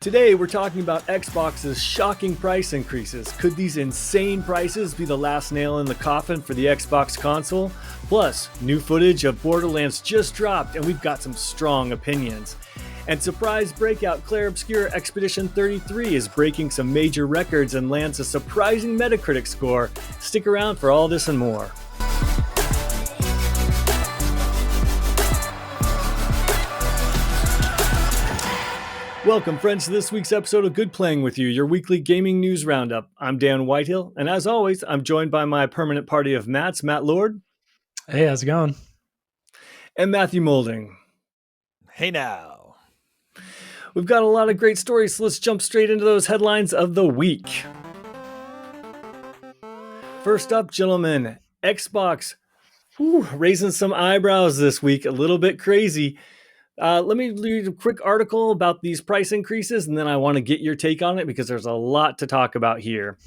Today, we're talking about Xbox's shocking price increases. Could these insane prices be the last nail in the coffin for the Xbox console? Plus, new footage of Borderlands just dropped, and we've got some strong opinions. And surprise breakout Clair Obscur Expedition 33 is breaking some major records and lands a surprising Metacritic score. Stick around for all this and more. Welcome, friends, to this week's episode of Good Playing With You, your weekly gaming news roundup. I'm Dan Whitehill, and as always, I'm joined by my permanent party of Matts, Matt Lord. Hey, how's it going? And Matthew Moulding. Hey now. We've got a lot of great stories, so let's jump straight into those headlines of the week. First up, gentlemen, Xbox raising some eyebrows this week, a little bit crazy. Let me read a quick article about these price increases, and then I want to get your take on it because there's a lot to talk about here.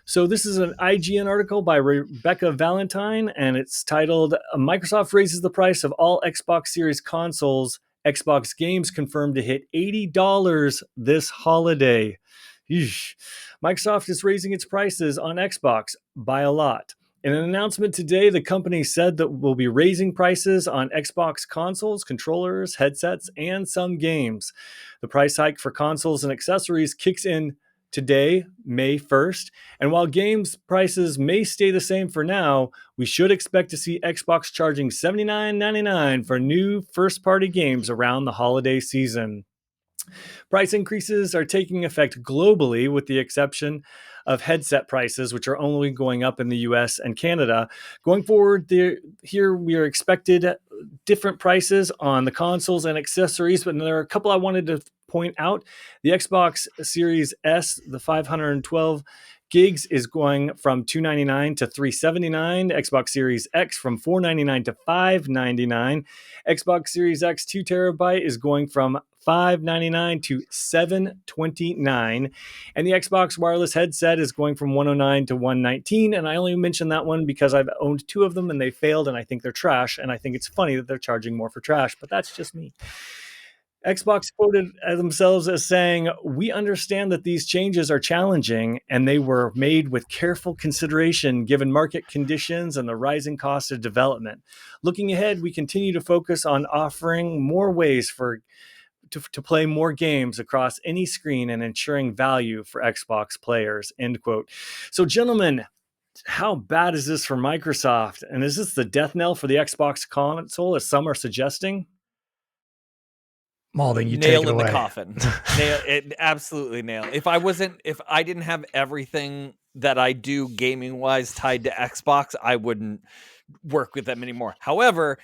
So this is an IGN article by Rebecca Valentine, and it's titled, Microsoft raises the price of all Xbox Series consoles. Xbox games confirmed to hit $80 this holiday. Eesh. Microsoft is raising its prices on Xbox by a lot. In an announcement today, the company said that we'll be raising prices on Xbox consoles, controllers, headsets, and some games. The price hike for consoles and accessories kicks in today, May 1st. And while games prices may stay the same for now, we should expect to see Xbox charging $79.99 for new first-party games around the holiday season. Price increases are taking effect globally, with the exception of headset prices, which are only going up in the US and Canada. Going forward, here we are expected different prices on the consoles and accessories, but there are a couple I wanted to point out. The Xbox Series S, the 512 gigs, is going from $299 to $379. Xbox Series X from $499 to $599. Xbox Series X 2 terabyte is going from $599 to $729, and the Xbox wireless headset is going from $109 to $119. And I only mentioned that one because I've owned two of them and they failed, and I think they're trash. And I think it's funny that they're charging more for trash, but that's just me. Xbox quoted themselves as saying, "We understand that these changes are challenging, and they were made with careful consideration given market conditions and the rising cost of development. Looking ahead, we continue to focus on offering more ways to play more games across any screen and ensuring value for Xbox players," end quote. So, gentlemen, how bad is this for Microsoft? And is this the death knell for the Xbox console, as some are suggesting? Maulding, you nail take it in away. the coffin. Nail it, absolutely nail. If I didn't have everything that I do gaming wise tied to Xbox, I wouldn't work with them anymore. However,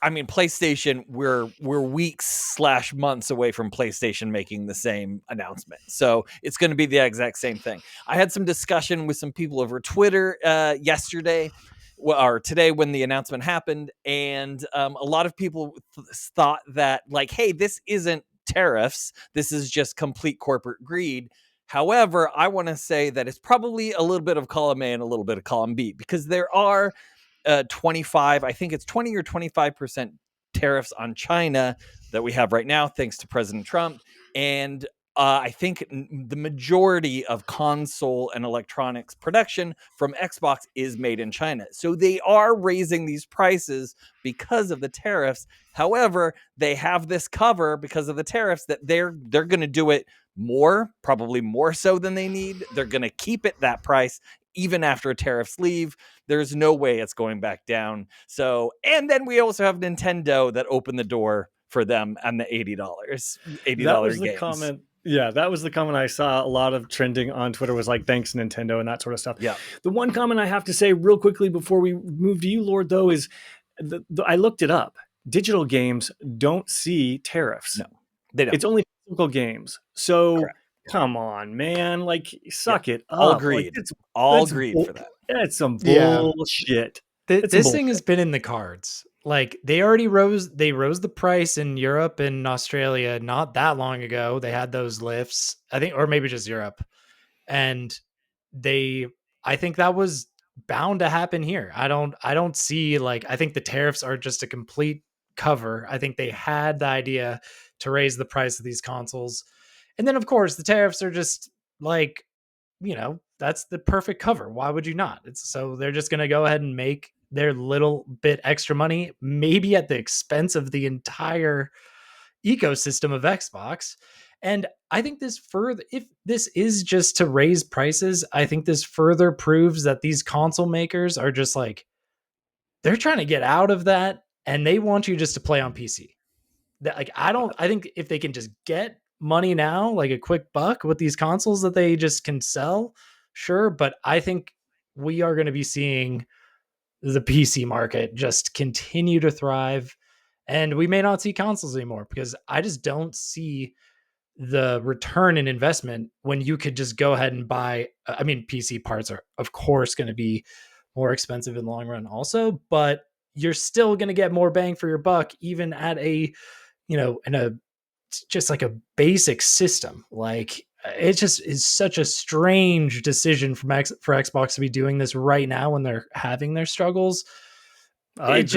PlayStation, we're weeks/months away from PlayStation making the same announcement. So it's going to be the exact same thing. I had some discussion with some people over Twitter yesterday or today when the announcement happened, and a lot of people thought that, like, hey, this isn't tariffs, this is just complete corporate greed. However, I want to say that it's probably a little bit of column A and a little bit of column B, because there are 25, I think it's 20 or 25% tariffs on China that we have right now, thanks to President Trump. And I think the majority of console and electronics production from Xbox is made in China. So they are raising these prices because of the tariffs. However, they have this cover because of the tariffs that they're going to do it more, probably more so than they need. They're going to keep it that price even after tariffs leave. There's no way it's going back down. So, and then we also have Nintendo that opened the door for them and the $80 That was the games. comment. Yeah, that was the comment I saw a lot of trending on Twitter, was like, thanks Nintendo and that sort of stuff. Yeah. The one comment I have to say real quickly before we move to you, Lord, though, is I looked it up. Digital games don't see tariffs. No, they don't. It's only physical games. So Correct. Come on, man. Like, suck it up. All agreed. Like, all agreed for that. That's some bullshit. This thing has been in the cards. Like, they rose the price in Europe and Australia not that long ago. They had those lifts, I think, or maybe just Europe. And I think that was bound to happen here. I don't see, like, I think the tariffs are just a complete cover. I think they had the idea to raise the price of these consoles. And then of course the tariffs are just like, that's the perfect cover. Why would you not? So they're just going to go ahead and make their little bit extra money, maybe at the expense of the entire ecosystem of Xbox. And I think if this is just to raise prices, I think this further proves that these console makers are just like, they're trying to get out of that and they want you just to play on PC. I think if they can just get money now, like a quick buck with these consoles that they just can sell, sure. But I think we are going to be seeing the PC market just continue to thrive. And we may not see consoles anymore because I just don't see the return in investment when you could just go ahead and buy. I mean, PC parts are, of course, going to be more expensive in the long run, also, but you're still going to get more bang for your buck, even at in a just like a basic system. Like it just is such a strange decision for Xbox to be doing this right now when they're having their struggles. It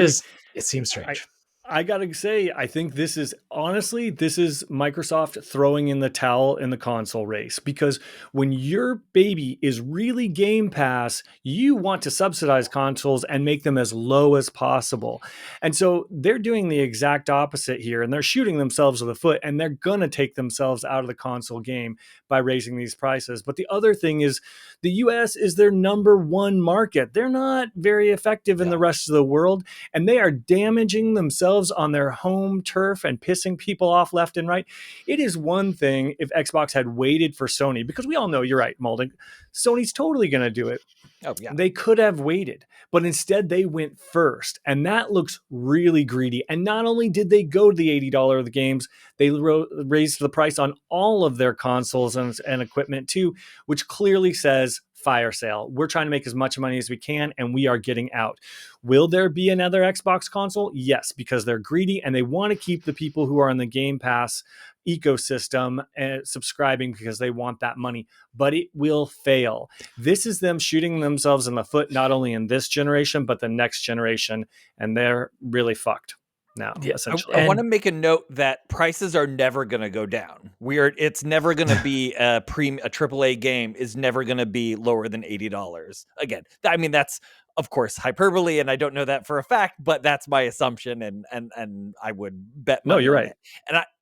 seems strange. I gotta say, I think this is Microsoft throwing in the towel in the console race, because when your baby is really Game Pass, you want to subsidize consoles and make them as low as possible. And so they're doing the exact opposite here, and they're shooting themselves in the foot, and they're gonna take themselves out of the console game by raising these prices. But the other thing is, the US is their number one market. They're not very effective in the rest of the world, and they are damaging themselves on their home turf and pissing people off left and right. It is one thing if Xbox had waited for Sony, because we all know, you're right, Malden, Sony's totally going to do it. Oh, yeah. They could have waited, but instead they went first, and that looks really greedy. And not only did they go to the $80 of the games, they raised the price on all of their consoles and equipment too, which clearly says fire sale. We're trying to make as much money as we can, and we are getting out. Will there be another Xbox console? Yes, because they're greedy and they want to keep the people who are in the Game Pass ecosystem subscribing because they want that money, but it will fail. This is them shooting themselves in the foot, not only in this generation, but the next generation, and they're really fucked now, essentially. I want to make a note that prices are never going to go down. It's never going to be a AAA game is never going to be lower than $80. Again, I mean, that's of course hyperbole, and I don't know that for a fact, but that's my assumption, and I would bet money. No, you're right.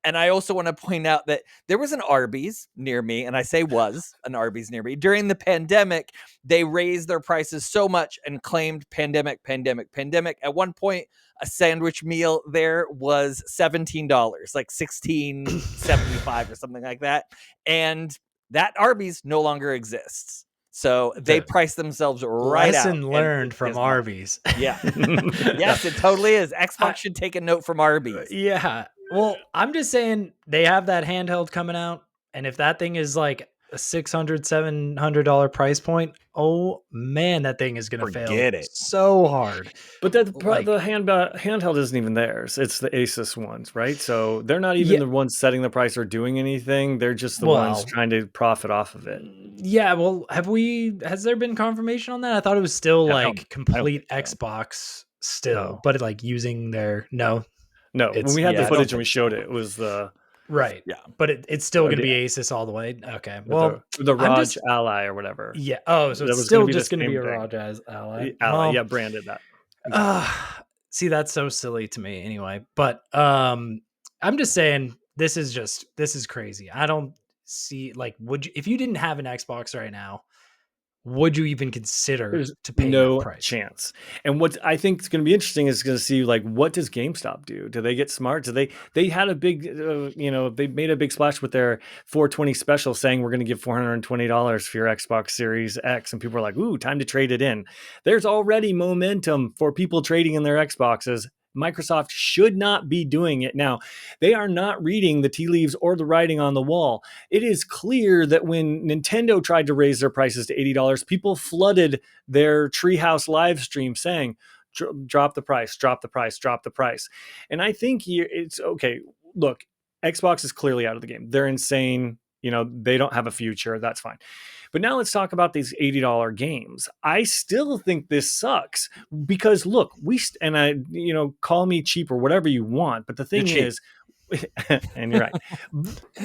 And I also want to point out that there was an Arby's near me, and I say was an Arby's near me during the pandemic. They raised their prices so much and claimed pandemic. At one point, a sandwich meal there was $17, like $16.75 or something like that. And that Arby's no longer exists. So they priced themselves right out. Lesson learned from Arby's. Yeah. Yes, it totally is. Xbox should take a note from Arby's. Yeah. Well, I'm just saying they have that handheld coming out. And if that thing is like a $600, $700 price point, oh man, that thing is going to fail so hard. But the handheld isn't even theirs. It's the Asus ones, right? So they're not even the ones setting the price or doing anything. They're just the ones trying to profit off of it. Yeah. Well, has there been confirmation on that? I thought it was still complete Xbox still, but like using their, no. When we had the footage and we showed it, it was the... Right. Yeah. But it's still going to be Asus all the way. Okay. Well, the ROG Ally or whatever. Yeah. Oh, so it's still just going to be a ROG Ally. Ally, branded that. See, that's so silly to me anyway. But I'm just saying this is crazy. I don't see, like, if you didn't have an Xbox right now, would you even consider to pay no that price? Chance. And what I think is going to be interesting is going to see, like, what does GameStop do? Do they get smart? Do they had a big, they made a big splash with their 420 special saying we're going to give $420 for your Xbox Series X. And people are like, ooh, time to trade it in. There's already momentum for people trading in their Xboxes. Microsoft should not be doing it now. They are not reading the tea leaves or the writing on the wall. It is clear that when Nintendo tried to raise their prices to $80, people flooded their Treehouse live stream saying, drop the price, drop the price, drop the price. And I think here it's okay. Look, Xbox is clearly out of the game. They're insane. They don't have a future. That's fine. But now let's talk about these $80 games. I still think this sucks because look, call me cheap or whatever you want. But the thing is, And you're right.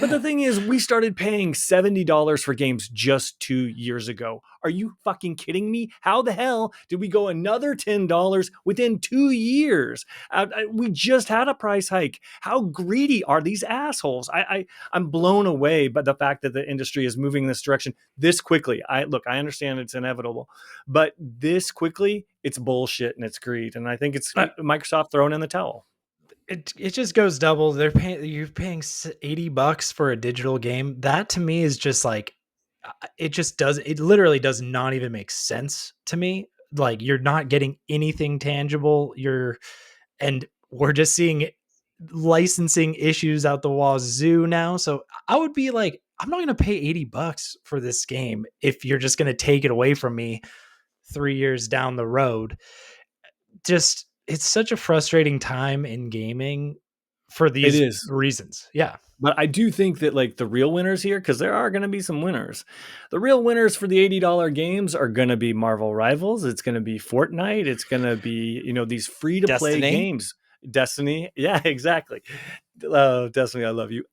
But the thing is, we started paying $70 for games just 2 years ago. Are you fucking kidding me? How the hell did we go another $10 within 2 years? We just had a price hike. How greedy are these assholes? I'm blown away by the fact that the industry is moving in this direction this quickly. I understand it's inevitable, but this quickly, it's bullshit and it's greed. And I think it's Microsoft throwing in the towel. It just goes double. You're paying $80 for a digital game. That to me is just like, it literally does not even make sense to me. Like, you're not getting anything tangible. And we're just seeing licensing issues out the wazoo now. So I would be like, I'm not going to pay $80 for this game if you're just going to take it away from me 3 years down the road. Just, it's such a frustrating time in gaming for these reasons. Yeah. But I do think that like the real winners here, because there are going to be some winners. The real winners for the $80 games are going to be Marvel Rivals. It's going to be Fortnite. It's going to be, these free to play games. Destiny. Yeah, exactly. Destiny, I love you.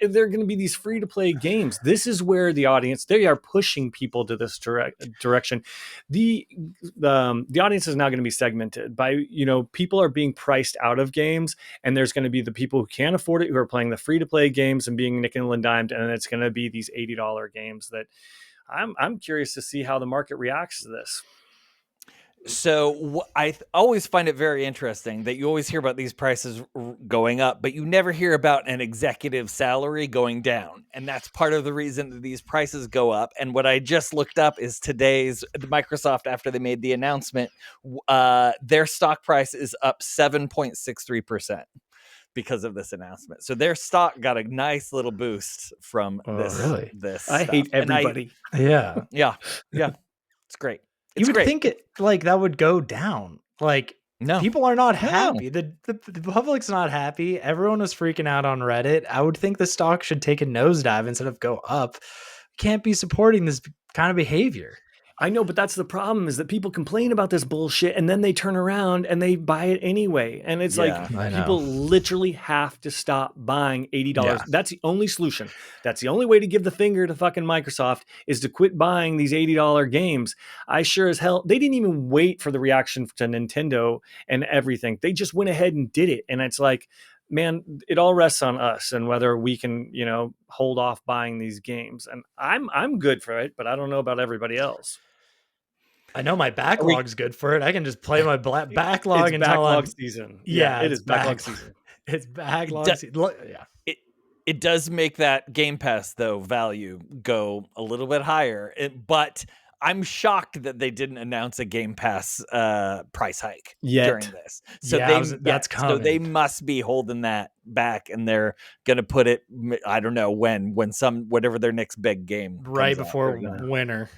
They're going to be these free to play games. This is where the audience, they are pushing people to this direction. The audience is now going to be segmented by, people are being priced out of games, and there's going to be the people who can't afford it, who are playing the free to play games and being nickel and dimed. And it's going to be these $80 games that I'm curious to see how the market reacts to this. So I always find it very interesting that you always hear about these prices going up, but you never hear about an executive salary going down. And that's part of the reason that these prices go up. And what I just looked up is today's Microsoft, after they made the announcement, their stock price is up 7.63% because of this announcement. So their stock got a nice little boost from this. Really? This I stuff. hate everybody. Yeah. It's great. You would think it like that would go down. Like, no, people are not happy. The public's not happy. Everyone was freaking out on Reddit. I would think the stock should take a nosedive instead of go up. Can't be supporting this kind of behavior. I know, but that's the problem, is that people complain about this bullshit and then they turn around and they buy it anyway. And it's people literally have to stop buying $80. Yeah. That's the only solution. That's the only way to give the finger to fucking Microsoft, is to quit buying these $80 games. I sure as hell, they didn't even wait for the reaction to Nintendo and everything. They just went ahead and did it. And it's like, man, it all rests on us and whether we can, hold off buying these games. And I'm good for it, but I don't know about everybody else. I know my backlog's good for it. I can just play my backlog until backlog season. Yeah, it is backlog season. It's backlog season. Yeah. It does make that Game Pass though value go a little bit higher. But I'm shocked that they didn't announce a Game Pass price hike during this. So that's coming. So they must be holding that back, and they're gonna put it. I don't know when whatever their next big game right before winter.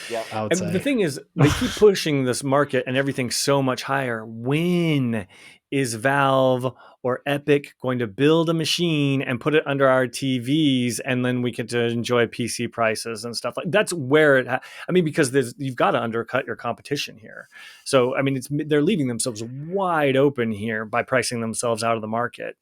Yeah, and the thing is, they keep pushing this market and everything so much higher. When is Valve or Epic going to build a machine and put it under our TVs, and then we get to enjoy PC prices and stuff like that's where it? Because you've got to undercut your competition here. So they're leaving themselves wide open here by pricing themselves out of the market.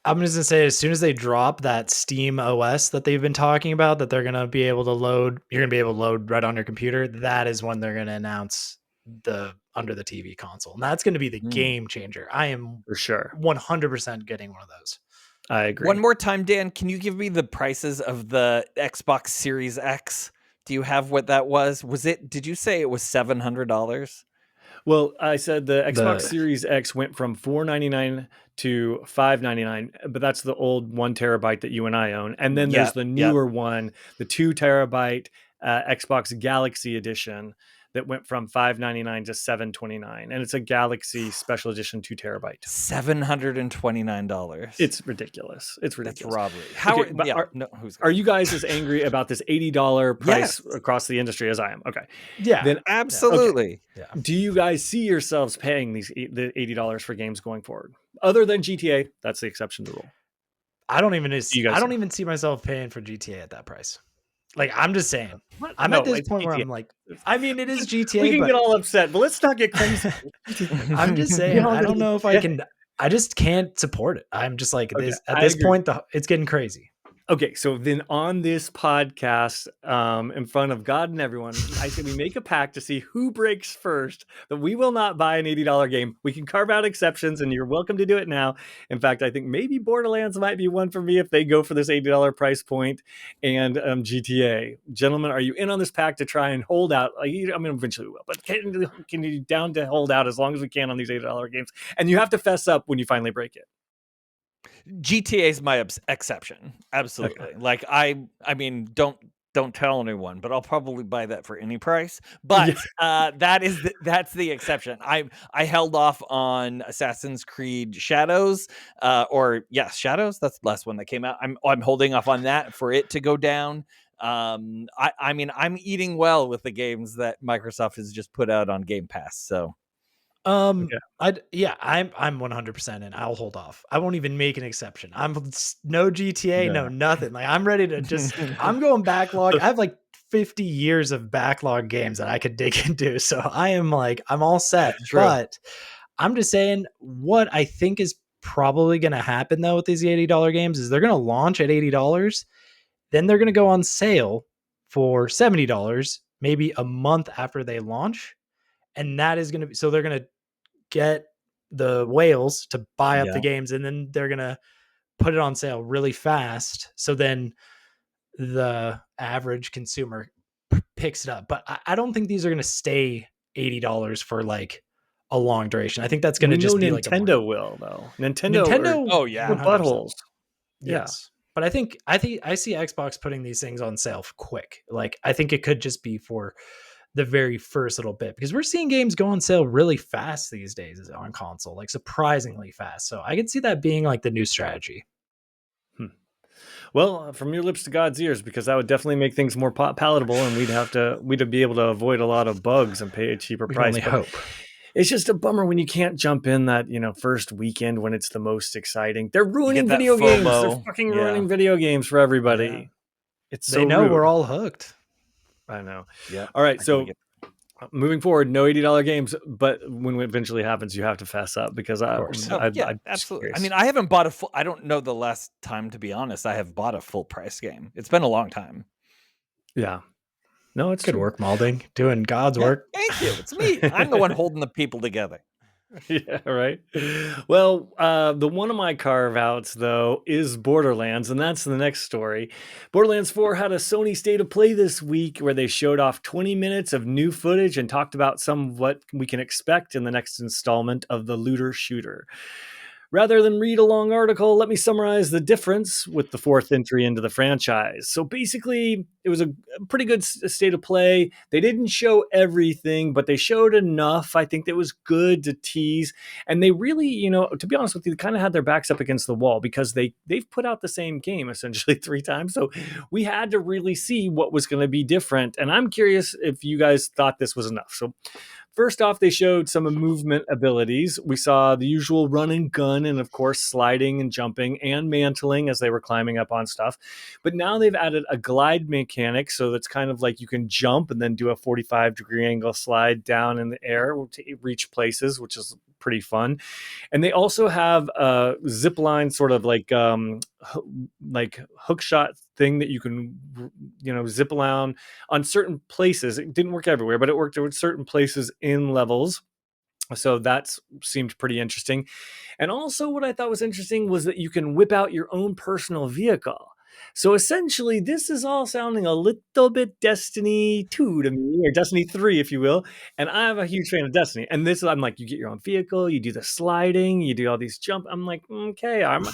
I'm just gonna say, as soon as they drop that Steam OS that they've been talking about, that they're gonna be able to load, you're gonna be able to load right on your computer. That is when they're gonna announce the under the TV console, and that's gonna be the game changer. I am for sure 100% getting one of those. I agree. One more time, Dan, can you give me the prices of the Xbox Series X? Do you have what that was? Did you say it was $700? Well, I said the Xbox Series X went from $499 to $599, but that's the old 1 terabyte that you and I own. And then there's the newer one, the 2 terabyte Xbox Galaxy Edition, that went from $599 to $729, and it's a Galaxy Special Edition 2 terabyte. $729. It's ridiculous. It's ridiculous. That's robbery. Are you guys as angry about this $80 price across the industry as I am? Okay. Yeah. Then absolutely. Okay. Yeah. Do you guys see yourselves paying the $80 for games going forward? Other than GTA, that's the exception to the rule. I don't even see myself paying for GTA at that price. Like, I'm just saying, I'm at this point where I'm like, it is GTA. We can get all upset, but let's not get crazy. I'm just saying, I don't know if I can I just can't support it. I'm just like Okay, this at I this agree. point. It's getting crazy. Okay, so then on this podcast, in front of God and everyone, I say we make a pact to see who breaks first. That we will not buy an $80 game. We can carve out exceptions, and you're welcome to do it now. In fact, I think maybe Borderlands might be one for me if they go for this $80 price point, and GTA. Gentlemen, are you in on this pact to try and hold out? I mean, eventually we will, but can you down to hold out as long as we can on these $80 games? And you have to fess up when you finally break it. GTA is my exception. Absolutely. Like I mean, don't tell anyone, but I'll probably buy that for any price. But that's the exception. I held off on Assassin's Creed Shadows, Shadows. That's the last one that came out. I'm holding off on that for it to go down. I mean, I'm eating well with the games that Microsoft has just put out on Game Pass. So I'm 100% in. I'll hold off. I won't even make an exception. I'm no GTA, no nothing. Like I'm ready to just. I'm going backlog. I have like 50 years of backlog games that I could dig into. So I am like I'm all set. True. But I'm just saying what I think is probably going to happen though with these $80 games is they're going to launch at $80, then they're going to go on sale for $70, maybe a month after they launch. And that is going to be, so they're going to get the whales to buy up the games, and then they're going to put it on sale really fast. So then the average consumer picks it up. But I don't think these are going to stay $80 for like a long duration. I think that's going to just be like Nintendo will though. Nintendo oh yeah, buttholes. Yes. But I think I see Xbox putting these things on sale quick. Like I think it could just be for the very first little bit, because we're seeing games go on sale really fast these days on console, like surprisingly fast. So I could see that being like the new strategy. Well, from your lips to God's ears, because that would definitely make things more palatable, and we'd be able to avoid a lot of bugs and pay a cheaper We price. can only hope. It's just a bummer when you can't jump in that first weekend when it's the most exciting. They're ruining video games. They're fucking ruining video games for everybody. Yeah. It's so they know rude. we're all hooked. I know. Yeah. All right. So moving forward, no $80 games, but when it eventually happens, you have to fess up because absolutely. I mean, I haven't bought I don't know the last time, to be honest, I have bought a full price game. It's been a long time. Yeah. No, it's good work, Malding, doing God's work. Thank you. It's me. I'm the one holding the people together. Yeah, right. Well, the one of my carve outs though is Borderlands, and that's the next story. Borderlands 4 had a Sony State of Play this week where they showed off 20 minutes of new footage and talked about some of what we can expect in the next installment of the looter shooter. Rather than read a long article, let me summarize the difference with the fourth entry into the franchise. So basically, it was a pretty good state of play. They didn't show everything, but they showed enough. I think that was good to tease. And they really, to be honest with you, they kind of had their backs up against the wall because they've put out the same game essentially 3 times. So we had to really see what was going to be different. And I'm curious if you guys thought this was enough. So first off, they showed some movement abilities. We saw the usual run and gun, and of course, sliding and jumping and mantling as they were climbing up on stuff. But now they've added a glide mechanic, so that's kind of like you can jump and then do a 45-degree angle slide down in the air to reach places, which is pretty fun. And they also have a zip line, sort of like hook shot thing that you can zip around on certain places. It didn't work everywhere, but it worked at certain places in levels. So that seemed pretty interesting. And also what I thought was interesting was that you can whip out your own personal vehicle. So essentially, this is all sounding a little bit Destiny 2 to me, or Destiny 3, if you will. And I'm a huge fan of Destiny. And this, I'm like, you get your own vehicle, you do the sliding, you do all these jump. I'm like, okay, I'm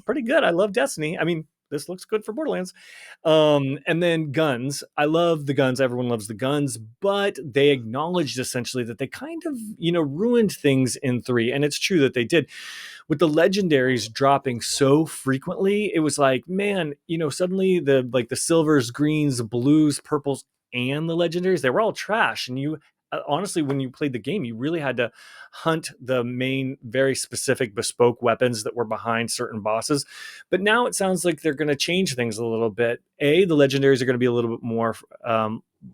pretty good. I love Destiny. I mean, this looks good for Borderlands. And then guns. I love the guns. Everyone loves the guns, but they acknowledged essentially that they kind of, ruined things in 3. And it's true that they did. With the legendaries dropping so frequently, it was like, man, suddenly the silvers, greens, blues, purples, and the legendaries, they were all trash. And you honestly, when you played the game, you really had to hunt the main, very specific bespoke weapons that were behind certain bosses. But now it sounds like they're going to change things a little bit. The legendaries are going to be a little bit more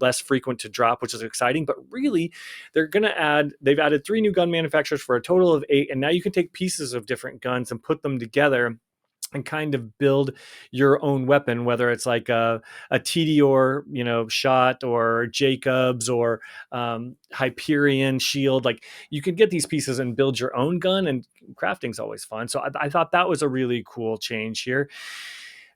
less frequent to drop, which is exciting. But really, they've added 3 new gun manufacturers for a total of 8, and now you can take pieces of different guns and put them together and kind of build your own weapon, whether it's like a Tediore, shot, or Jacobs, or Hyperion shield. Like, you can get these pieces and build your own gun, and crafting's always fun. So I thought that was a really cool change here.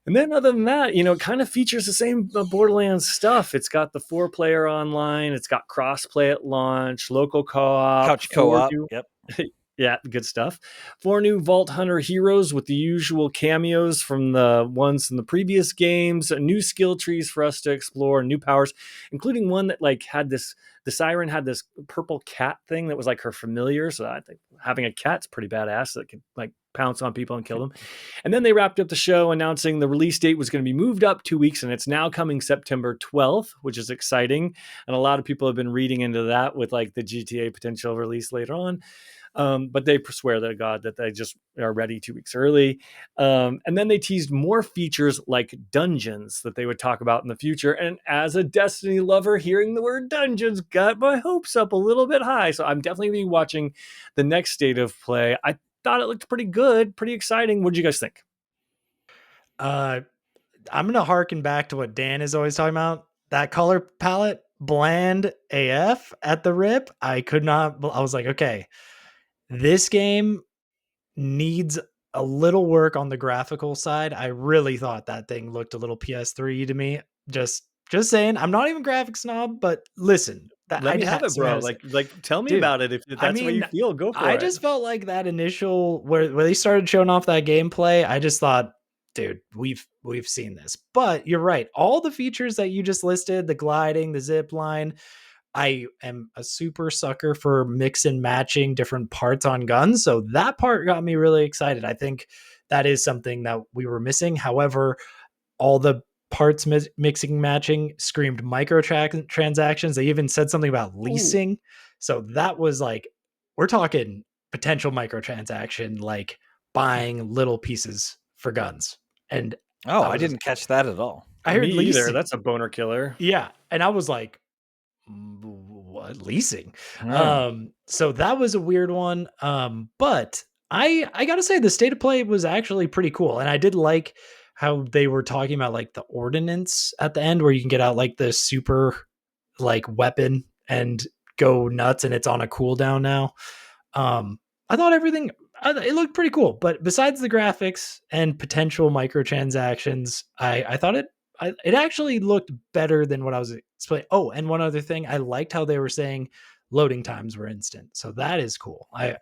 And then other than that, it kind of features the same Borderlands stuff. It's got the 4-player online. It's got cross-play at launch, local co-op. Couch co-op, yep. Yeah, good stuff. 4 new Vault Hunter heroes with the usual cameos from the ones in the previous games, new skill trees for us to explore, new powers, including one that had the Siren had this purple cat thing that was like her familiar. So I think having a cat's pretty badass that could pounce on people and kill them. And then they wrapped up the show announcing the release date was going to be moved up 2 weeks, and it's now coming September 12th, which is exciting. And a lot of people have been reading into that with the GTA potential release later on. But they swear to God that they just are ready 2 weeks early. And then they teased more features like dungeons that they would talk about in the future. And as a Destiny lover, hearing the word dungeons got my hopes up a little bit high. So I'm definitely going to be watching the next state of play. I thought it looked pretty good, pretty exciting. What did you guys think? I'm going to harken back to what Dan is always talking about. That color palette, bland AF at the rip. I was like, okay, this game needs a little work on the graphical side. I really thought that thing looked a little PS3 to me. Just saying. I'm not even graphic snob, but listen. Let me have it, bro. Tell me about it. If that's what you feel, go for it. I just felt like that initial where they started showing off that gameplay. I just thought, dude, we've seen this. But you're right. All the features that you just listed, the gliding, the zip line, I am a super sucker for mix and matching different parts on guns. So that part got me really excited. I think that is something that we were missing. However, all the parts mixing and matching screamed microtransactions. They even said something about leasing. Ooh. So that was we're talking potential microtransaction, buying little pieces for guns. And I didn't catch that at all. I heard leasing. Either. That's a boner killer. Yeah. And I was like, what, leasing? So that was a weird one. But I gotta say the state of play was actually pretty cool. And I did like how they were talking about the ordnance at the end where you can get out the super weapon and go nuts, and it's on a cooldown now. I thought everything it looked pretty cool, but besides the graphics and potential microtransactions, I thought it actually looked better than what I was explaining. Oh, and one other thing, I liked how they were saying loading times were instant. So that is cool. Hey,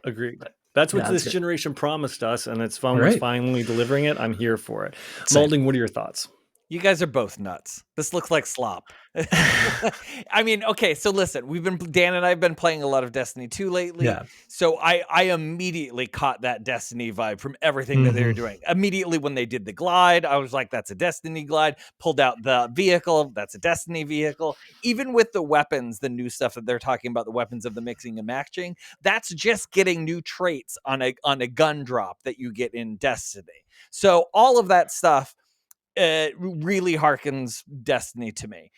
agreed. That's what this generation promised us, and it's fun with finally delivering it. I'm here for it. Molding, what are your thoughts? You guys are both nuts. This looks like slop. I mean, okay, so listen, Dan and I have been playing a lot of Destiny 2 lately. Yeah. So I immediately caught that Destiny vibe from everything that they were doing. Immediately when they did the glide, I was like, that's a Destiny glide. Pulled out the vehicle, that's a Destiny vehicle. Even with the weapons, the new stuff that they're talking about, the weapons of the mixing and matching, that's just getting new traits on a gun drop that you get in Destiny. So all of that stuff really harkens Destiny to me.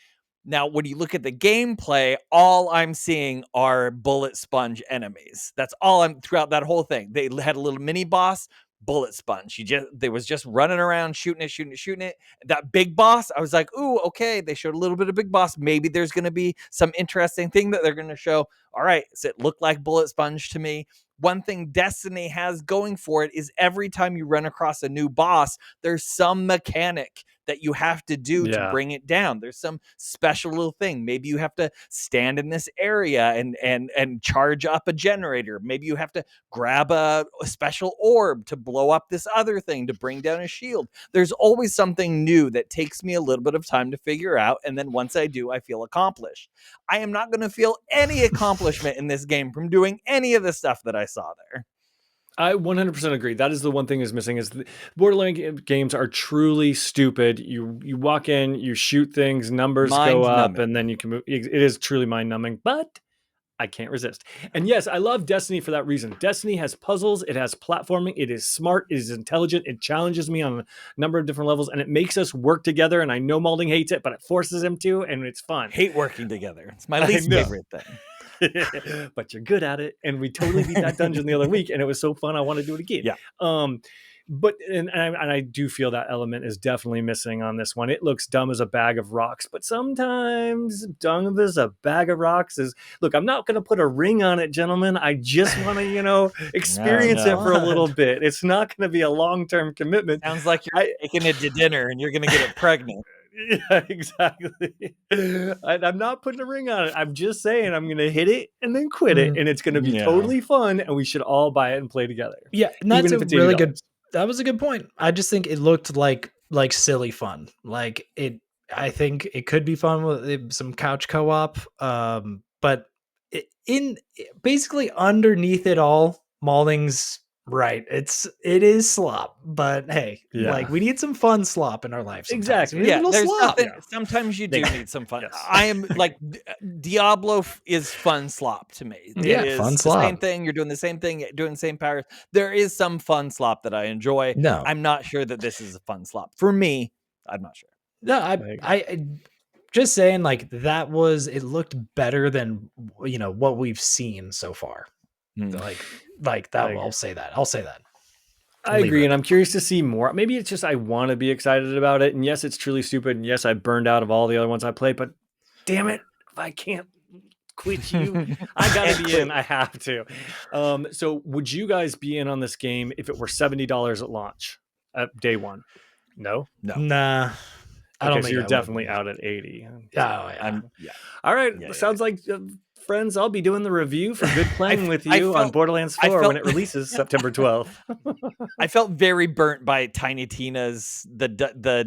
Now, when you look at the gameplay, all I'm seeing are bullet sponge enemies. That's all I'm throughout that whole thing. They had a little mini boss, bullet sponge. They was just running around shooting it. That big boss, I was like, ooh, okay. They showed a little bit of big boss. Maybe there's going to be some interesting thing that they're going to show. All right, so it looked like bullet sponge to me. One thing Destiny has going for it is every time you run across a new boss, there's some mechanic that you have to do to bring it down. There's some special little thing. Maybe you have to stand in this area and charge up a generator. Maybe you have to grab a special orb to blow up this other thing to bring down a shield. There's always something new that takes me a little bit of time to figure out. And then once I do, I feel accomplished. I am not going to feel any accomplishment in this game from doing any of the stuff that I saw there. I 100% agree. That is the one thing is missing is the Borderlands games are truly stupid. You walk in, you shoot things, numbers go up, and then you can move. It is truly mind numbing, but I can't resist. And yes, I love Destiny for that reason. Destiny has puzzles, it has platforming, it is smart, it is intelligent, it challenges me on a number of different levels, and it makes us work together. And I know Malding hates it, but it forces him to, and it's fun. Hate working together. It's my least favorite thing. But you're good at it. And we totally beat that dungeon the other week, and it was so fun. I want to do it again. Yeah. But I do feel that element is definitely missing on this one. It looks dumb as a bag of rocks, but sometimes dumb as a bag of rocks is. Look, I'm not going to put a ring on it, gentlemen. I just want to, experience it for a little bit. It's not going to be a long-term commitment. Sounds like you're taking it to dinner and you're going to get it pregnant. Yeah, exactly. I'm not putting a ring on it. I'm just saying I'm going to hit it and then quit it, and it's going to be totally fun, and we should all buy it and play together. Yeah, and that's a really good. That was a good point. I just think it looked like silly fun. Like it. I think it could be fun with some couch co-op. But basically underneath it all, Malding's right. It is slop, but hey, like we need some fun slop in our life. Sometimes. Exactly. Yeah, there's nothing. Sometimes you do need some fun. Yes. I am like Diablo is fun slop to me. Yeah, it is fun slop. Same thing. You're doing the same thing, doing the same powers. There is some fun slop that I enjoy. No, I'm not sure that this is a fun slop for me. I'm not sure. No, I just saying like that was. It looked better than what we've seen so far. Like that. I'll say that. I agree, and I'm curious to see more. Maybe it's just I want to be excited about it. And yes, it's truly stupid. And yes, I burned out of all the other ones I played. But damn it, if I can't quit you, I gotta be in. I have to. So, would you guys be in on this game if it were $70 at launch at day one? No. Nah. I don't think you're definitely out at 80. Yeah. All right. Sounds like. Friends, I'll be doing the review for Good Playing with you on Borderlands 4 when it releases September 12th. I felt very burnt by Tiny Tina's the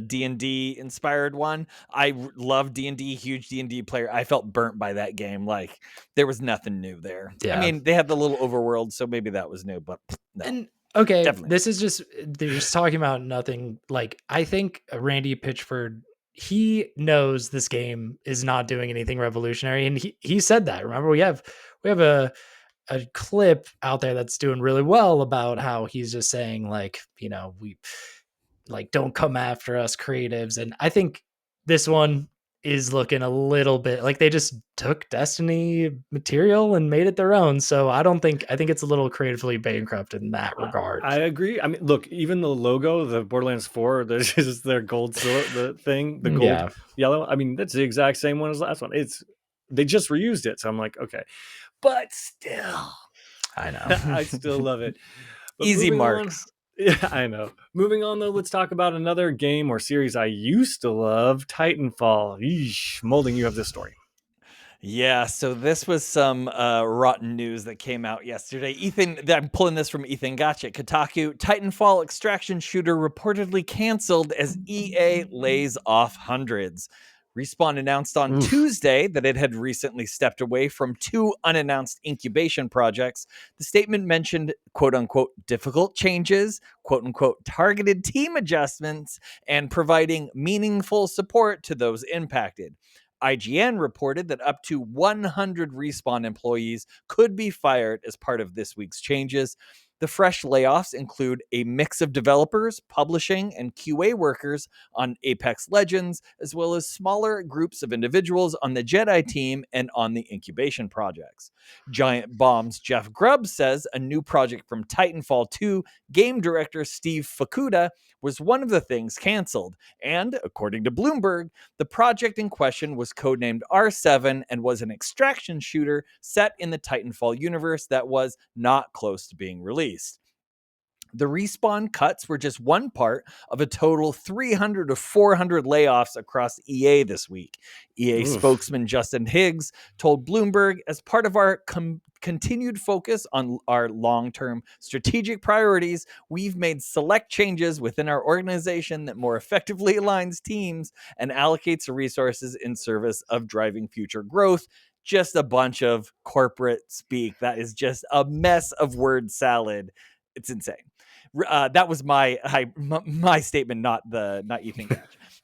D&D inspired one. I love D&D, huge D&D player. I felt burnt by that game. Like there was nothing new there. Yeah. I mean, they had the little overworld, so maybe that was new, but no. And okay, definitely. This is just they're just talking about nothing. Like I think Randy Pitchford, he knows this game is not doing anything revolutionary, and he said that. Remember, we have a clip out there that's doing really well about how he's just saying like, we like don't come after us creatives, and I think this one is looking a little bit like they just took Destiny material and made it their own. So I think it's a little creatively bankrupt in that regard. I agree. I mean, look, even the logo, the Borderlands 4, there's just their gold, the gold, yellow. I mean, that's the exact same one as the last one. They just reused it. So I'm like, okay, but still, I know. I still love it. But easy marks. Yeah, I know. Moving on, though, let's talk about another game or series I used to love, Titanfall. Eesh, Malding, you have this story. Yeah, so this was some rotten news that came out yesterday. I'm pulling this from Ethan Gotcha. Kotaku, Titanfall extraction shooter reportedly canceled as EA lays off hundreds. Respawn announced on Tuesday that it had recently stepped away from 2 unannounced incubation projects. The statement mentioned, quote unquote, difficult changes, quote unquote, targeted team adjustments, and providing meaningful support to those impacted. IGN reported that up to 100 Respawn employees could be fired as part of this week's changes. The fresh layoffs include a mix of developers, publishing, and QA workers on Apex Legends, as well as smaller groups of individuals on the Jedi team and on the incubation projects. Giant Bomb's Jeff Grubb says a new project from Titanfall 2 game director Steve Fukuda was one of the things canceled. And, according to Bloomberg, the project in question was codenamed R7 and was an extraction shooter set in the Titanfall universe that was not close to being released. The Respawn cuts were just one part of a total 300 to 400 layoffs across EA this week. EA spokesman Justin Higgs told Bloomberg, as part of our continued focus on our long-term strategic priorities, we've made select changes within our organization that more effectively aligns teams and allocates the resources in service of driving future growth. Just a bunch of corporate speak. That is just a mess of word salad. It's insane. That was my statement, not Ethan Gatch.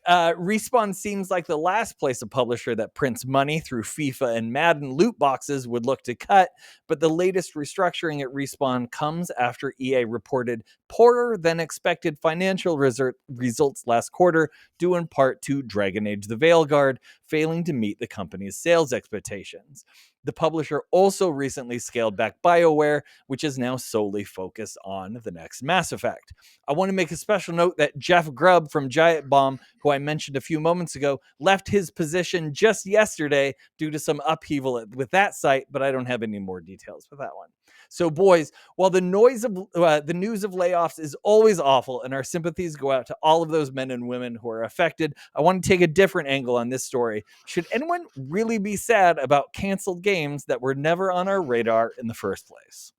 Respawn seems like the last place a publisher that prints money through FIFA and Madden loot boxes would look to cut, but the latest restructuring at Respawn comes after EA reported poorer than expected financial results last quarter, due in part to Dragon Age the Veilguard failing to meet the company's sales expectations. The publisher also recently scaled back BioWare, which is now solely focused on the next Mass Effect. I want to make a special note that Jeff Grubb from Giant Bomb, who I mentioned a few moments ago, left his position just yesterday due to some upheaval with that site, but I don't have any more details with that one. So, boys, while the news of layoffs is always awful, and our sympathies go out to all of those men and women who are affected, I want to take a different angle on this story. Should anyone really be sad about canceled games that were never on our radar in the first place?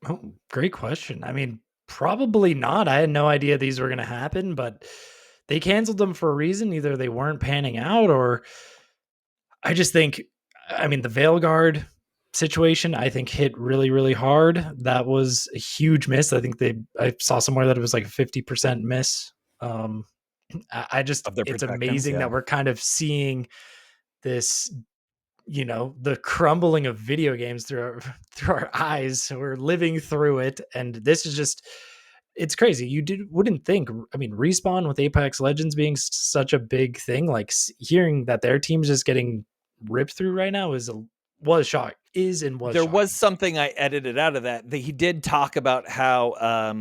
Oh, great question. I mean, probably not. I had no idea these were going to happen, but they canceled them for a reason. Either they weren't panning out, or I just think, I mean, the Veilguard situation, I think, hit really, really hard. That was a huge miss. I think I saw somewhere that it was like a 50% miss. I just, it's amazing that we're kind of seeing this, the crumbling of video games through our eyes. We're living through it. And this is just, it's crazy. You wouldn't think, I mean, Respawn with Apex Legends being such a big thing, like hearing that their team's just getting ripped through right now was shocking. There was something I edited out of that. He did talk about how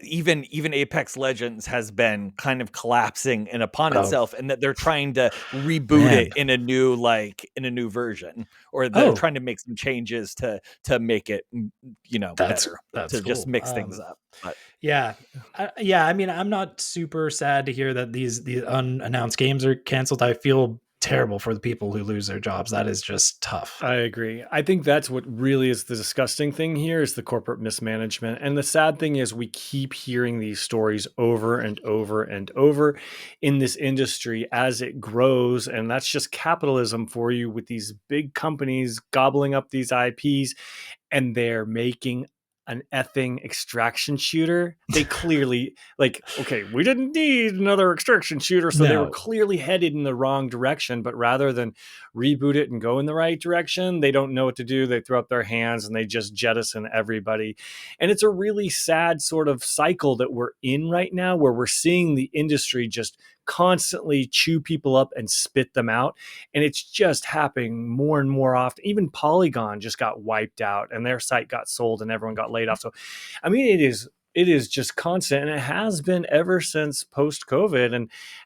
even Apex Legends has been kind of collapsing in upon itself, and that they're trying to reboot it in a new version, or they're trying to make some changes to make it better, to cool. Just mix things up. But yeah. I mean, I'm not super sad to hear that the unannounced games are canceled. I feel terrible for the people who lose their jobs. That is just tough. I agree. I think that's what really is the disgusting thing here, is the corporate mismanagement. And the sad thing is we keep hearing these stories over and over and over in this industry as it grows. And that's just capitalism for you, with these big companies gobbling up these IPs, and they're making an effing extraction shooter. They clearly, okay, we didn't need another extraction shooter, so they were clearly headed in the wrong direction. But rather than reboot it and go in the right direction, they don't know what to do. They throw up their hands and they just jettison everybody. And it's a really sad sort of cycle that we're in right now, where we're seeing the industry just constantly chew people up and spit them out. And it's just happening more and more often. Even Polygon just got wiped out and their site got sold and everyone got laid off. So, I mean, it is just constant, and it has been ever since post-COVID.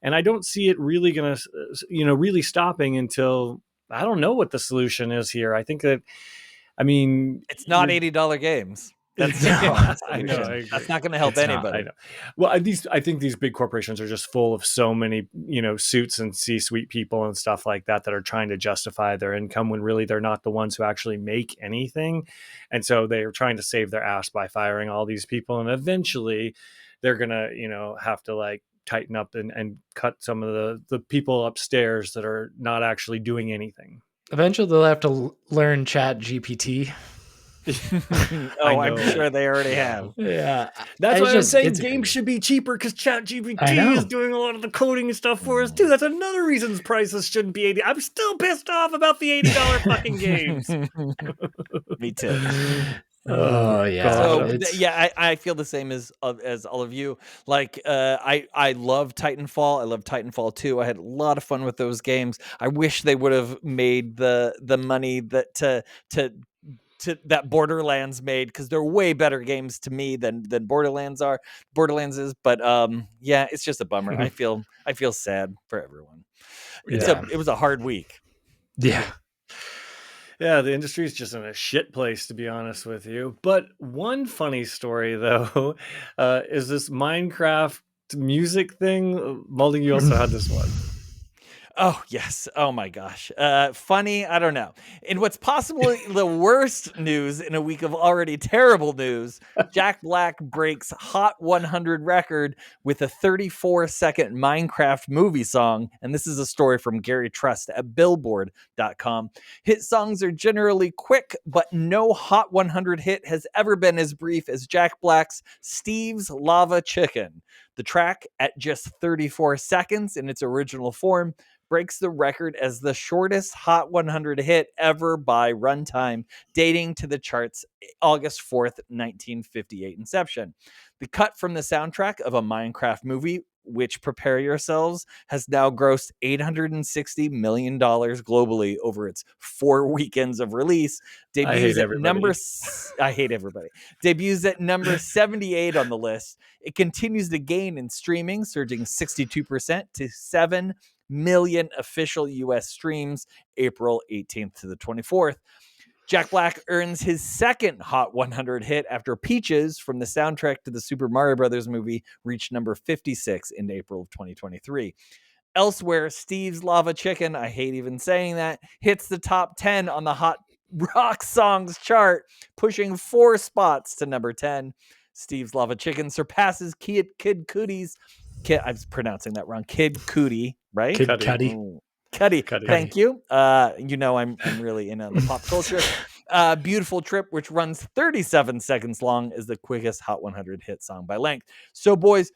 And I don't see it really going to, really stopping until, I don't know what the solution is here. I think that, I mean, it's not $80 games. That's I know. That's not going to help anybody. I know. Well, I think these big corporations are just full of so many, suits and C-suite people and stuff like that are trying to justify their income when really they're not the ones who actually make anything. And so they're trying to save their ass by firing all these people. And eventually they're going to, have to tighten up and cut some of the people upstairs that are not actually doing anything. Eventually they'll have to learn Chat GPT. I'm sure they already have. Yeah, that's why I'm saying games should be cheaper, because ChatGPT is doing a lot of the coding and stuff for us too. That's another reason prices shouldn't be $80. I'm still pissed off about the $80 fucking games. Me too. Oh yeah. So I feel the same as all of you. I love Titanfall. I love Titanfall 2. I had a lot of fun with those games. I wish they would have made the money that that Borderlands made, because they're way better games to me than Borderlands is. But it's just a bummer. I feel sad for everyone. It was a hard week. Yeah. Yeah, the industry is just in a shit place, to be honest with you. But one funny story, though, is this Minecraft music thing. Mulder, you also had this one. Oh, yes. Oh, my gosh. Funny. I don't know. In what's possibly the worst news in a week of already terrible news, Jack Black breaks Hot 100 record with a 34-second Minecraft movie song. And this is a story from Gary Trust at Billboard.com. Hit songs are generally quick, but no Hot 100 hit has ever been as brief as Jack Black's Steve's Lava Chicken. The track, at just 34 seconds in its original form, breaks the record as the shortest Hot 100 hit ever by runtime, dating to the chart's August 4th, 1958 inception. The cut from the soundtrack of a Minecraft movie, which, prepare yourselves, has now grossed $860 million globally over its 4 weekends of release, debuts at I hate everybody. Debuts at number 78 on the list. It continues to gain in streaming, surging 62% to 7 million official US streams April 18th to the 24th. Jack Black earns his second Hot 100 hit after Peaches from the soundtrack to the Super Mario Brothers movie reached number 56 in April of 2023. Elsewhere, Steve's Lava Chicken, I hate even saying that, hits the top 10 on the Hot Rock Songs chart, pushing 4 spots to number 10. Steve's Lava Chicken surpasses Kid Cudi's I'm pronouncing that wrong. Kid Cudi, right? Kid Cudi. Oh, Cudi. Thank you. I'm really in on the pop culture. Beautiful Trip, which runs 37 seconds long, is the quickest Hot 100 hit song by length. So, boys,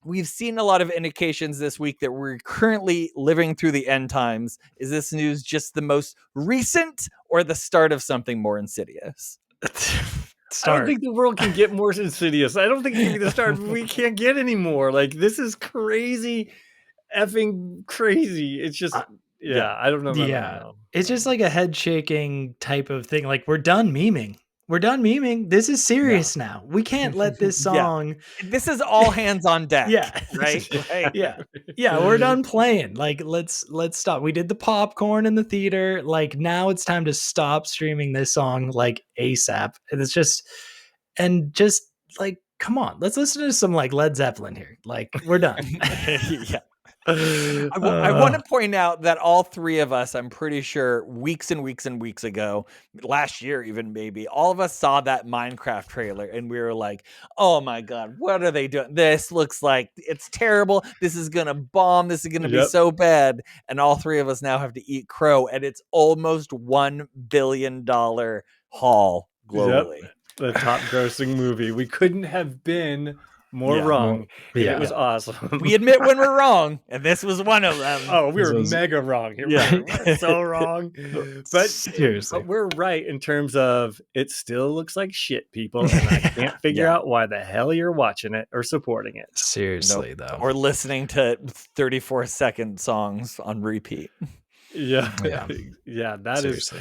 we've seen a lot of indications this week that we're currently living through the end times. Is this news just the most recent or the start of something more insidious? I don't think the world can get more insidious. I don't think it can be the start. We can't get any more. Like, this is crazy, effing crazy. It's just, I don't know. It's just like a head shaking type of thing. Like, we're done memeing. We're done memeing. This is serious now. We can't let this song. This is all hands on deck. Right. We're done playing. Like, let's stop. We did the popcorn in the theater. Like, now it's time to stop streaming this song like ASAP. And it's just like, come on, let's listen to some like Led Zeppelin here. Like, we're done. I want to point out that all 3 of us, I'm pretty sure, weeks and weeks and weeks ago, last year even maybe, all of us saw that Minecraft trailer and we were like, oh my God, what are they doing? This looks like it's terrible. This is going to bomb. This is going to be so bad. And all 3 of us now have to eat crow, and it's almost $1 billion haul globally. The top grossing movie. We couldn't have been more wrong. It was awesome. We admit when we're wrong, and this was one of them. Oh, we were mega wrong here. We're so wrong. But seriously, but we're right in terms of it still looks like shit, people, and I can't figure out why the hell you're watching it or supporting it. Seriously, though. Or listening to 34-second songs on repeat. That seriously.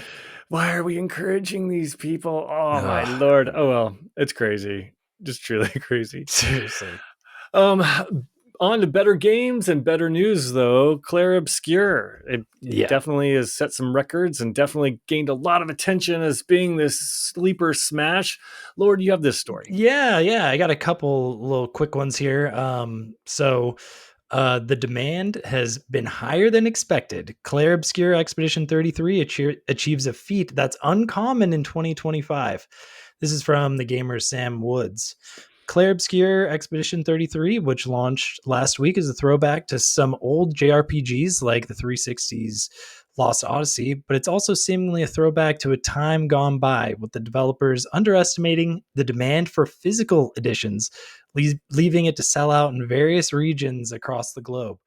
Why are we encouraging these people? Oh my Lord. Oh well, it's crazy. Just truly crazy. Seriously. On to better games and better news, though. Clair Obscur. It definitely has set some records and definitely gained a lot of attention as being this sleeper smash. Lord, you have this story. Yeah. I got a couple little quick ones here. The demand has been higher than expected. Clair Obscur Expedition 33 achieves a feat that's uncommon in 2025. This is from the gamer Sam Woods. Clair Obscur Expedition 33, which launched last week, is a throwback to some old JRPGs like the 360's Lost Odyssey, but it's also seemingly a throwback to a time gone by, with the developers underestimating the demand for physical editions, leaving it to sell out in various regions across the globe.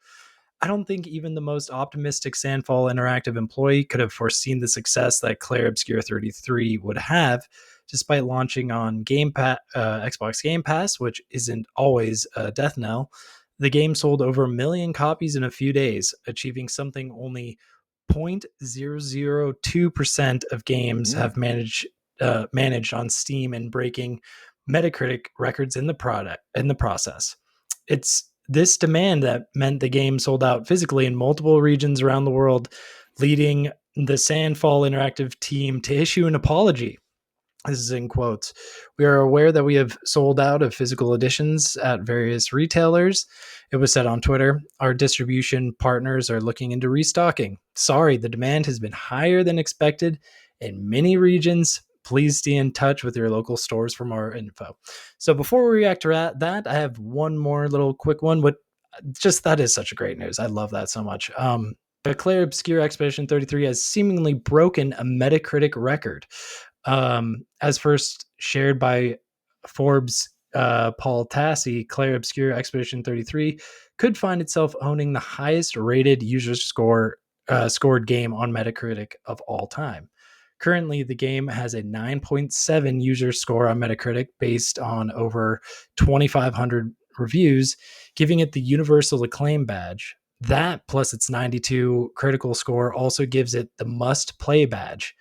I don't think even the most optimistic Sandfall Interactive employee could have foreseen the success that Clair Obscur 33 would have, despite launching on Xbox Game Pass, which isn't always a death knell. The game sold over 1 million copies in a few days, achieving something only 0.002% of games have managed on Steam, and breaking Metacritic records in the process. It's this demand that meant the game sold out physically in multiple regions around the world, leading the Sandfall Interactive team to issue an apology. This is in quotes. We are aware that we have sold out of physical editions at various retailers. It was said on Twitter. Our distribution partners are looking into restocking. Sorry, the demand has been higher than expected in many regions. Please stay in touch with your local stores for more info. So before we react to that, I have one more little quick one. What just that is such a great news. I love that so much. The Clair Obscur Expedition 33 has seemingly broken a Metacritic record. As first shared by Forbes Paul Tassi, Clair Obscur Expedition 33 could find itself owning the highest rated user scored game on Metacritic of all time. Currently, the game has a 9.7 user score on Metacritic based on over 2,500 reviews, giving it the universal acclaim badge. That plus its 92 critical score also gives it the must play badge.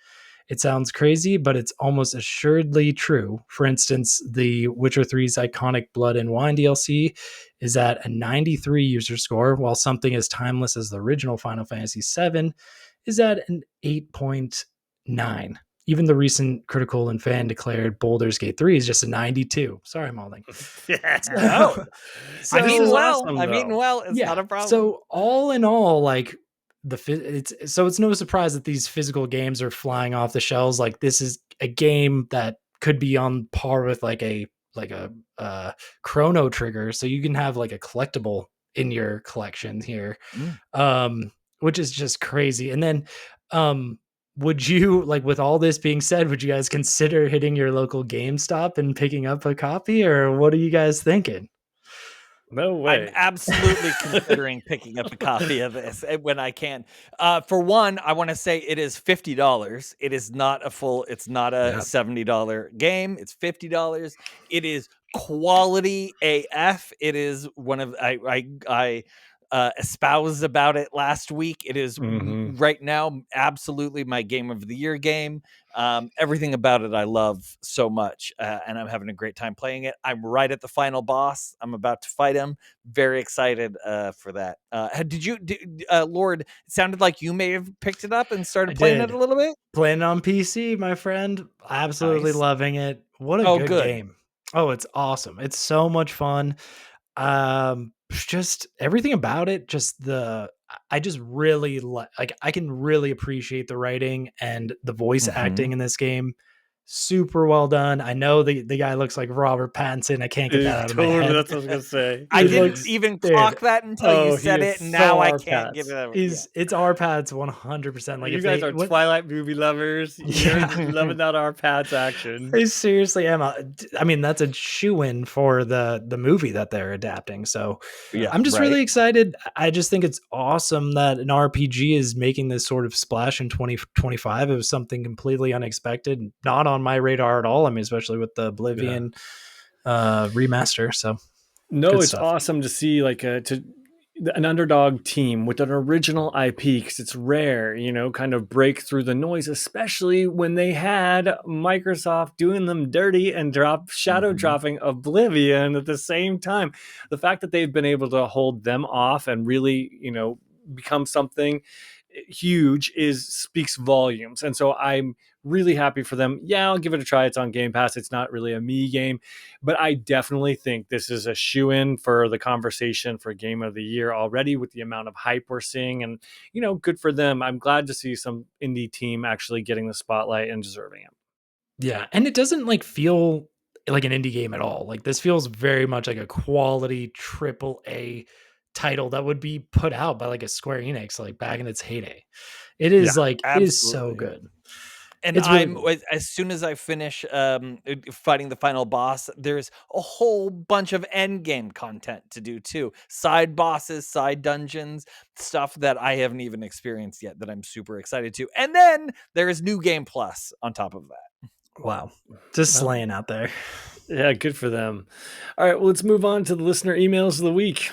It sounds crazy, but it's almost assuredly true. For instance, the Witcher 3's iconic Blood and Wine DLC is at a 93 user score, while something as timeless as the original Final Fantasy VII is at an 8.9. Even the recent critical and fan declared Baldur's Gate 3 is just a 92. Sorry, Malding. No. So- I mean, This is well, awesome, I mean, though. well, it's not a problem. So all in all, like it's no surprise that these physical games are flying off the shelves. Like this is a game that could be on par with like a Chrono Trigger, so you can have like a collectible in your collection here, which is just crazy. And then would you, like, with all this being said, would you guys consider hitting your local GameStop and picking up a copy, or what are you guys thinking? No way. I'm absolutely considering picking up a copy of this when I can. For one, I want to say it is $50. It is not a full, it's not a $70 game. It's $50. It is quality AF. It is one of, I espoused about it last week. It is right now absolutely my game of the year game. Everything about it I love so much, and I'm having a great time playing it. I'm right at the final boss. I'm about to fight him. Very excited for that. Lord, it sounded like you may have picked it up and started playing it a little bit. Playing on PC, my friend. Absolutely loving it. What a good game. Oh, it's awesome. It's so much fun. Just everything about it, I just really like I can really appreciate the writing and the voice acting in this game. Super well done. I know the guy looks like Robert Pattinson. I can't get that out of my head. That's what I was gonna say. I didn't even clock that until you said it. And now I can't get it out. It's R-Pads 100%. Like you guys are Twilight movie lovers. You're loving that R-Pads action. I seriously am. I mean, that's a shoe-in for the movie that they're adapting. So I'm just really excited. I just think it's awesome that an RPG is making this sort of splash in 2025. It was something completely unexpected, not on my radar at all. I mean, especially with the Oblivion remaster. So no, it's awesome to see like an underdog team with an original IP, because it's rare, kind of break through the noise, especially when they had Microsoft doing them dirty and shadow dropping Oblivion at the same time. The fact that they've been able to hold them off and really, become something huge speaks volumes. And so I'm really happy for them. Yeah, I'll give it a try. It's on Game Pass. It's not really a me game, but I definitely think this is a shoe-in for the conversation for Game of the Year already, with the amount of hype we're seeing. And, good for them. I'm glad to see some indie team actually getting the spotlight and deserving it. Yeah, and it doesn't feel like an indie game at all. Like this feels very much like a quality AAA title that would be put out by like a Square Enix, like back in its heyday. It is it is so good. And as soon as I finish fighting the final boss, there's a whole bunch of end game content to do too. Side bosses, side dungeons, stuff that I haven't even experienced yet that I'm super excited to. And then there is New Game Plus on top of that. Wow. Just slaying out there. Yeah, good for them. All right, well, let's move on to the listener emails of the week.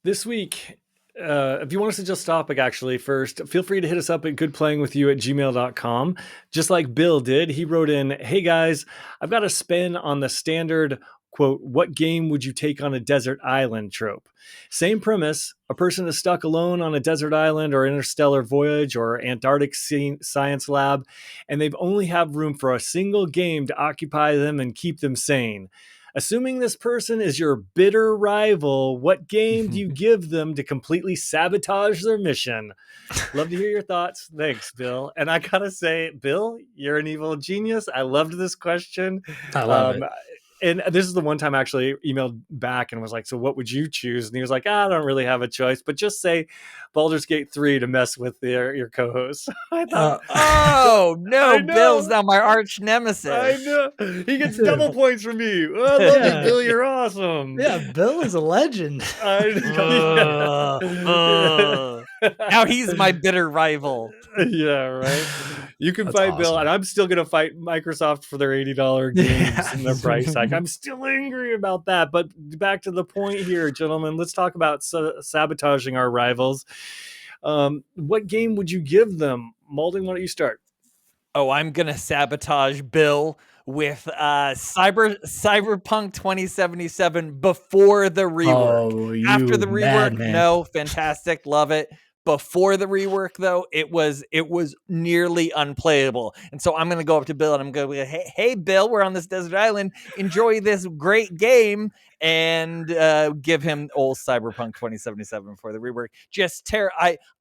This week, if you want to suggest a topic, actually, first, feel free to hit us up at goodplayingwithyou@gmail.com. Just like Bill did, he wrote in, "Hey guys, I've got a spin on the standard quote, what game would you take on a desert island trope. Same premise. A person is stuck alone on a desert island or interstellar voyage or Antarctic science lab, and they've only have room for a single game to occupy them and keep them sane. Assuming this person is your bitter rival, what game do you give them to completely sabotage their mission? Love to hear your thoughts. Thanks, Bill. And I gotta say, Bill, you're an evil genius. I loved this question. I love it. And this is the one time I actually emailed back and was like, so what would you choose? And he was like, I don't really have a choice, but just say Baldur's Gate 3 to mess with your co-host. I thought, oh, no, Bill's now my arch nemesis. I know. He gets double points from me. Oh, I love you, Bill. You're awesome. Yeah, Bill is a legend. Now he's my bitter rival. Yeah, right. You can fight awesome. Bill, and I'm still going to fight Microsoft for their $80 games and their price hike. I'm still angry about that. But back to the point here, gentlemen. Let's talk about sabotaging our rivals. What game would you give them? Molding, why don't you start? Oh, I'm going to sabotage Bill with Cyberpunk 2077 before the rework. After the rework, no, fantastic, love it. Before the rework, though, it was nearly unplayable. And so I'm going to go up to Bill and I'm going to be like, hey, Bill, we're on this desert island. Enjoy this great game. And give him old Cyberpunk 2077 for the rework. Just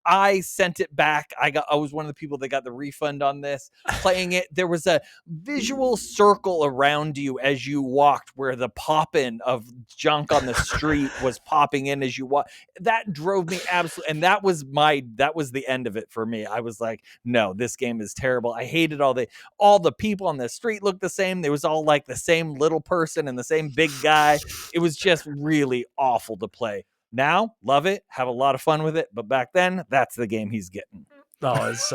I sent it back. I was one of the people that got the refund on this. Playing it, there was a visual circle around you as you walked, where the popping of junk on the street was popping in as you walk. That drove me absolutely, and that was the end of it for me. I was like, no, this game is terrible. I hated all the people on the street looked the same. They was all like the same little person and the same big guy. It was just really awful to play. Now, love it, have a lot of fun with it, but back then, that's the game he's getting. Oh, it's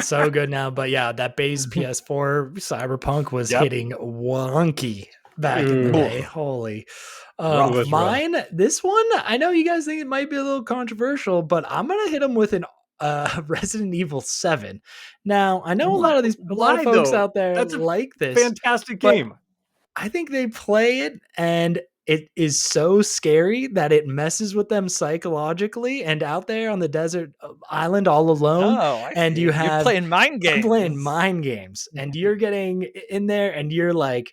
so good now. But yeah, that base PS4 Cyberpunk was hitting wonky back in the day. Holy. Mine, this one, I know you guys think it might be a little controversial, but I'm going to hit them with an Resident Evil 7. Now, I know a lot of folks out there like this. Fantastic game. I think they play it and it is so scary that it messes with them psychologically, and out there on the desert island all alone. And you're playing mind games. I'm playing mind games, and you're getting in there and you're like,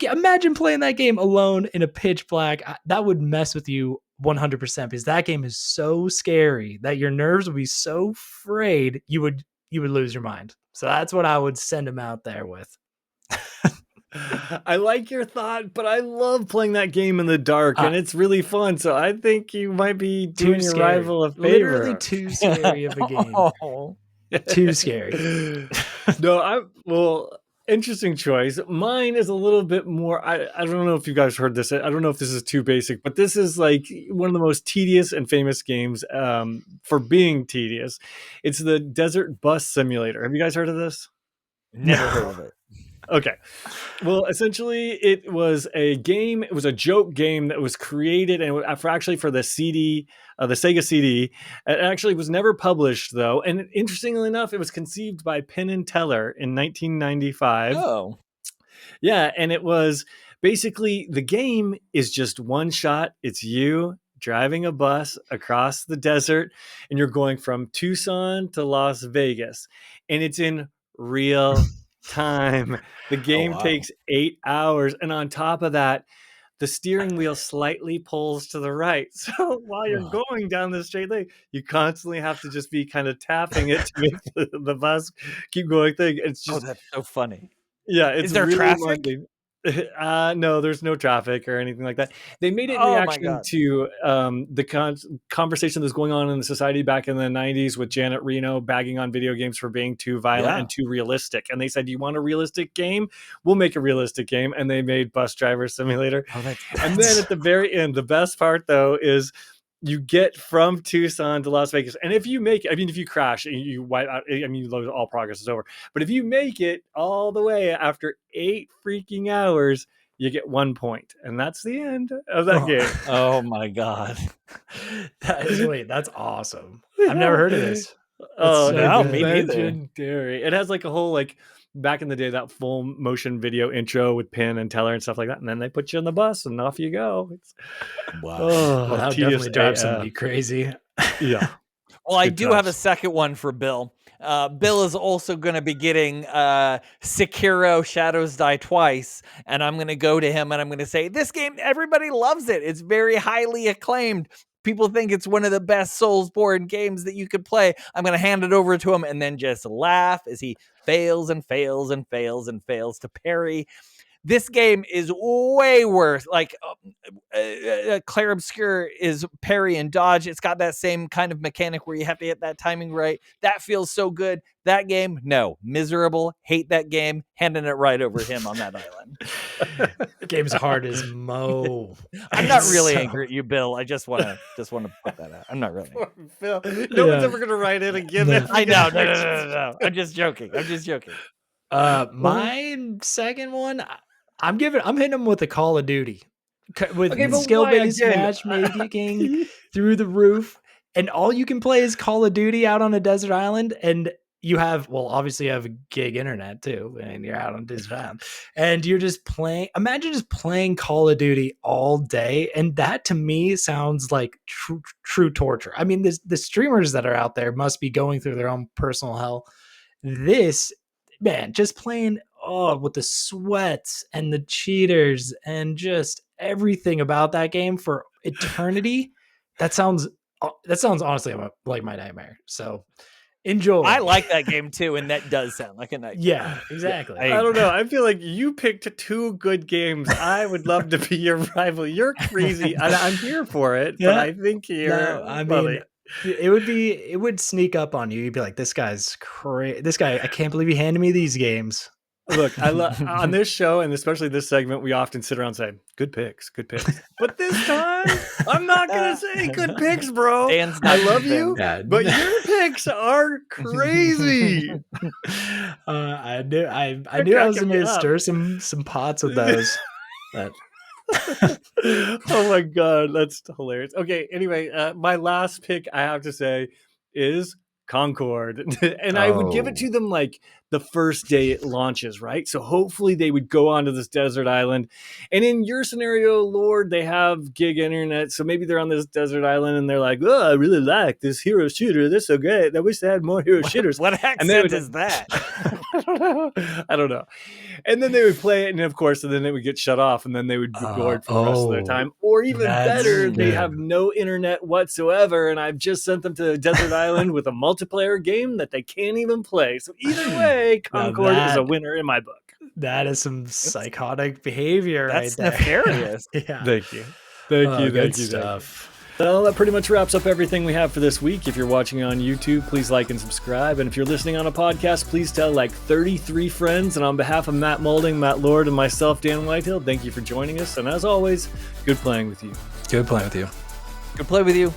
imagine playing that game alone in a pitch black. That would mess with you 100%, because that game is so scary that your nerves would be so frayed you would lose your mind. So that's what I would send them out there with. I like your thought, but I love playing that game in the dark, and it's really fun. So I think you might be doing your rival a favor. Literally too scary of a game. Too scary. No, interesting choice. Mine is a little bit more. I don't know if you guys heard this. I don't know if this is too basic, but this is like one of the most tedious and famous games for being tedious. It's the Desert Bus Simulator. Have you guys heard of this? Never heard of it. Okay. Well, essentially, it was a game. It was a joke game that was created and for the CD, the Sega CD. It actually was never published, though. And interestingly enough, it was conceived by Penn and Teller in 1995. Oh. Yeah. And it was basically, the game is just one shot. It's you driving a bus across the desert, and you're going from Tucson to Las Vegas. And it's in real time. The game takes 8 hours, and on top of that, the steering wheel slightly pulls to the right. So while you're going down the straight lane, you constantly have to just be kind of tapping it to make the bus keep going thing. It's just that's so funny. Yeah, it's Is there really traffic? Monday. No, there's no traffic or anything like that. They made it in reaction to the conversation that was going on in the society back in the 90s with Janet Reno bagging on video games for being too violent and too realistic. And they said, you want a realistic game? We'll make a realistic game. And they made Bus Driver Simulator. And then at the very end, the best part, though, is you get from Tucson to Las Vegas. And if you if you crash and you wipe out, all progress is over. But if you make it all the way after 8 freaking hours, you get 1 point. And that's the end of that game. Oh my God. That's awesome. I've never heard of this. Me neither. Legendary. It has like a whole back in the day, that full motion video intro with Penn and Teller and stuff like that, and then they put you on the bus and off you go. It's, Wow. Well, that would definitely drive somebody crazy. Yeah. Well, I Good do have a times. second one for Bill. Bill is also going to be getting Sekiro Shadows Die Twice, and I'm going to go to him and I'm going to say, this game, everybody loves it. It's very highly acclaimed. People think it's one of the best Soulsborne games that you could play. I'm going to hand it over to him and then just laugh as he fails and fails and fails and fails to parry. This game is way worse. Like Clair Obscur is parry and dodge. It's got that same kind of mechanic where you have to hit that timing right. That feels so good. That game, no, miserable. Hate that game. Handing it right over him on that island. The game's hard as mo. I'm not really angry at you, Bill. I just want to put that out. I'm not really. Phil, no one's ever gonna write in and give it. I know. No. I'm just joking. My second one, I'm hitting him with the Call of Duty with Okay, but skill-based why again? matchmaking through the roof, and all you can play is Call of Duty out on a desert island, and you have, well, obviously you have gig internet too, and you're out on desert island, and you're just playing. Imagine just playing Call of Duty all day, and that to me sounds like true torture. I mean, the streamers that are out there must be going through their own personal hell. This, man, just playing with the sweats and the cheaters and just everything about that game for eternity. That sounds honestly like my nightmare. So enjoy. I like that game too, and that does sound like a nightmare. Yeah, exactly. I don't know. I feel like you picked two good games. I would love to be your rival. You're crazy. I'm here for it, but I think you're. No, I mean, it would sneak up on you. You'd be like, this guy's crazy. This guy, I can't believe he handed me these games. Look, I love on this show, and especially this segment, we often sit around and say, good picks. But this time, I'm not going to say good picks, bro. I love you, but your picks are crazy. I knew I was going to stir some pots with those. But oh my God, that's hilarious. Okay, anyway, my last pick, I have to say, is Concord. And I would give it to them like the first day it launches, right? So hopefully they would go onto this desert island. And in your scenario, Lord, they have gig internet. So maybe they're on this desert island and they're like, oh, I really like this hero shooter. This is so great. I wish they had more hero shooters. What accent is that? I don't know. And then they would play it, and of course, and then it would get shut off, and then they would be bored for the rest of their time. Or even better, they have no internet whatsoever, and I've just sent them to a desert island with a multiplayer game that they can't even play. So either way, Concord is a winner in my book. That is some psychotic behavior. That's right there. nefarious. Yeah. Thank you. Good stuff. Well, that pretty much wraps up everything we have for this week. If you're watching on YouTube, please like and subscribe. And if you're listening on a podcast, please tell like 33 friends. And on behalf of Matt Moulding, Matt Lord, and myself, Dan Whitehill, thank you for joining us. And as always, good playing with you. Good playing with you. Good play with you.